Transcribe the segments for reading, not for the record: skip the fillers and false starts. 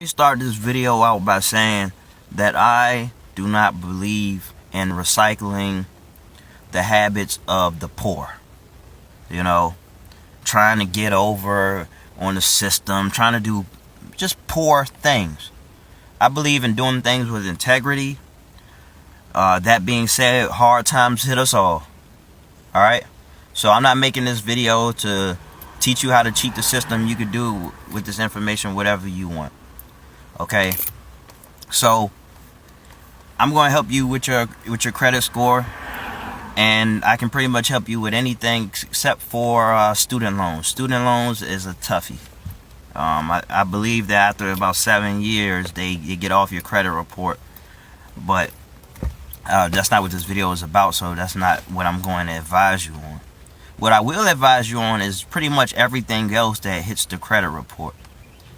me start this video out by saying that I do not believe in recycling the habits of the poor. You know, trying to get over on the system, trying to do just poor things. I believe in doing things with integrity. That being said, hard times hit us all. Alright? So I'm not making this video to teach you how to cheat the system. You could do with this information whatever you want. Okay? So I'm going to help you with your credit score, and I can pretty much help you with anything except for student loans. Student loans is a toughie. I believe that after about 7 years they get off your credit report, but that's not what this video is about, so that's not what I'm going to advise you on. What I will advise you on is pretty much everything else that hits the credit report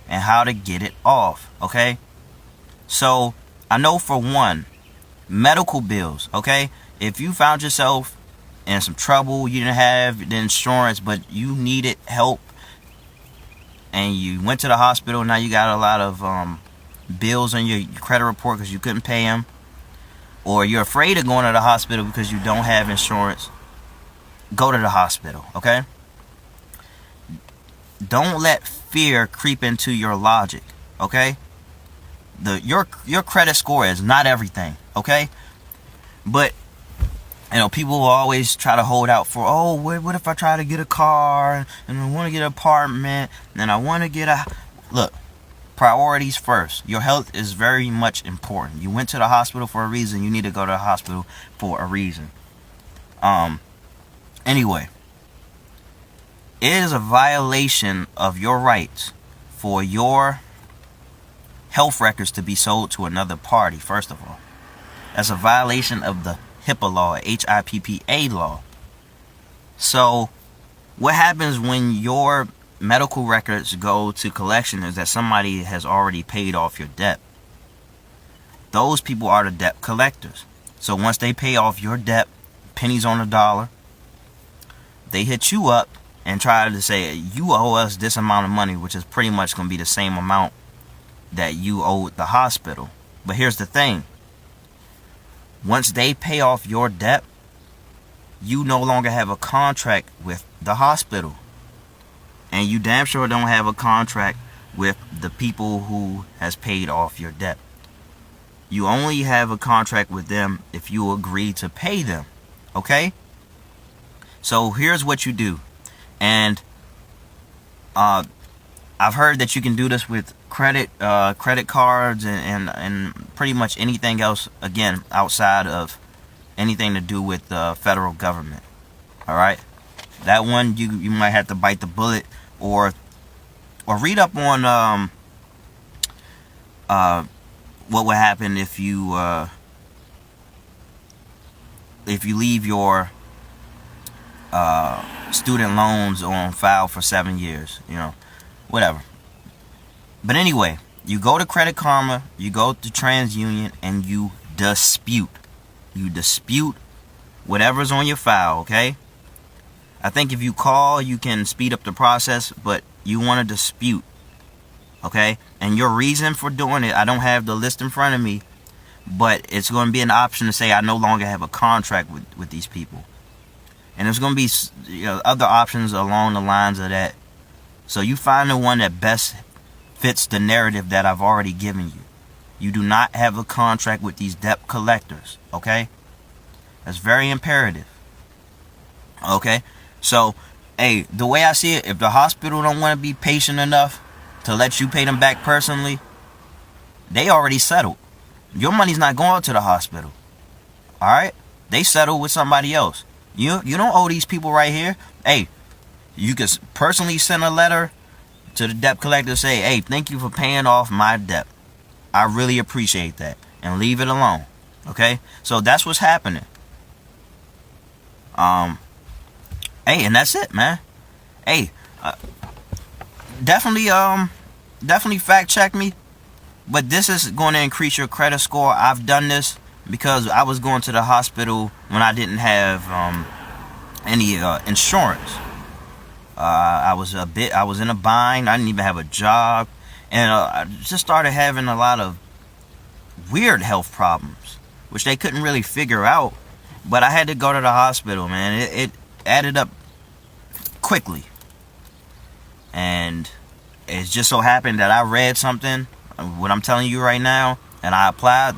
and how to get it off. Okay? So I know, for one, medical bills. Okay? If you found yourself in some trouble, you didn't have the insurance, but you needed help, and you went to the hospital, now you got a lot of bills on your credit report because you couldn't pay them, or you're afraid of going to the hospital because you don't have insurance, go to the hospital. Okay? Don't let fear creep into your logic. Okay? Your credit score is not everything. Okay? But people will always try to hold out for, oh, what if I try to get a car, and I want to get an apartment, and I want to get a... Look, priorities first. Your health is very much important. You went to the hospital for a reason. You need to go to the hospital for a reason. Anyway, it is a violation of your rights for your health records to be sold to another party, first of all. That's a violation of the HIPAA law, HIPPA law. So what happens when your medical records go to collection is that somebody has already paid off your debt. Those people are the debt collectors. So once they pay off your debt, pennies on the dollar, they hit you up and try to say, you owe us this amount of money, which is pretty much going to be the same amount that you owed the hospital. But here's the thing. Once they pay off your debt, you no longer have a contract with the hospital. And you damn sure don't have a contract with the people who has paid off your debt. You only have a contract with them if you agree to pay them. Okay? So here's what you do. And I've heard that you can do this with credit cards and pretty much anything else, again, outside of anything to do with the federal government. All right? That one, you might have to bite the bullet, or read up on what would happen if you leave your student loans on file for 7 years, whatever. But anyway, you go to Credit Karma, you go to TransUnion, and you dispute. You dispute whatever's on your file, okay? I think if you call, you can speed up the process, but you want to dispute, okay? And your reason for doing it, I don't have the list in front of me, but it's going to be an option to say, I no longer have a contract with these people. And there's going to be other options along the lines of that. So you find the one that best fits the narrative that I've already given you. You do not have a contract with these debt collectors, okay? That's very imperative. Okay? So, hey, the way I see it, if the hospital don't want to be patient enough to let you pay them back personally, they already settled. Your money's not going to the hospital. Alright? They settled with somebody else. You don't owe these people right here. Hey, you can personally send a letter to the debt collector, say, hey, thank you for paying off my debt. I really appreciate that. And leave it alone. Okay? So that's what's happening. Hey, and that's it, man. Hey, definitely fact check me. But this is going to increase your credit score. I've done this because I was going to the hospital when I didn't have any insurance. I was in a bind. I didn't even have a job, And I just started having a lot of weird health problems, which they couldn't really figure out. But I had to go to the hospital, man. It added up quickly. And it just so happened that I read something, what I'm telling you right now, and I applied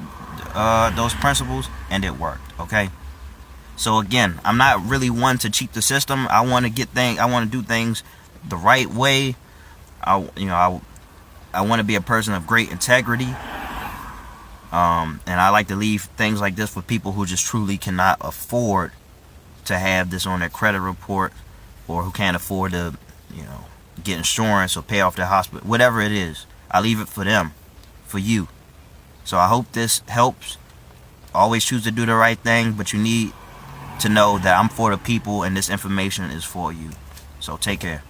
those principles, and it worked, okay? So again, I'm not really one to cheat the system. I want to do things the right way. I want to be a person of great integrity. And I like to leave things like this for people who just truly cannot afford to have this on their credit report, or who can't afford to, get insurance or pay off their hospital, whatever it is. I leave it for them, for you. So I hope this helps. Always choose to do the right thing, but you need to know that I'm for the people and this information is for you. So take care.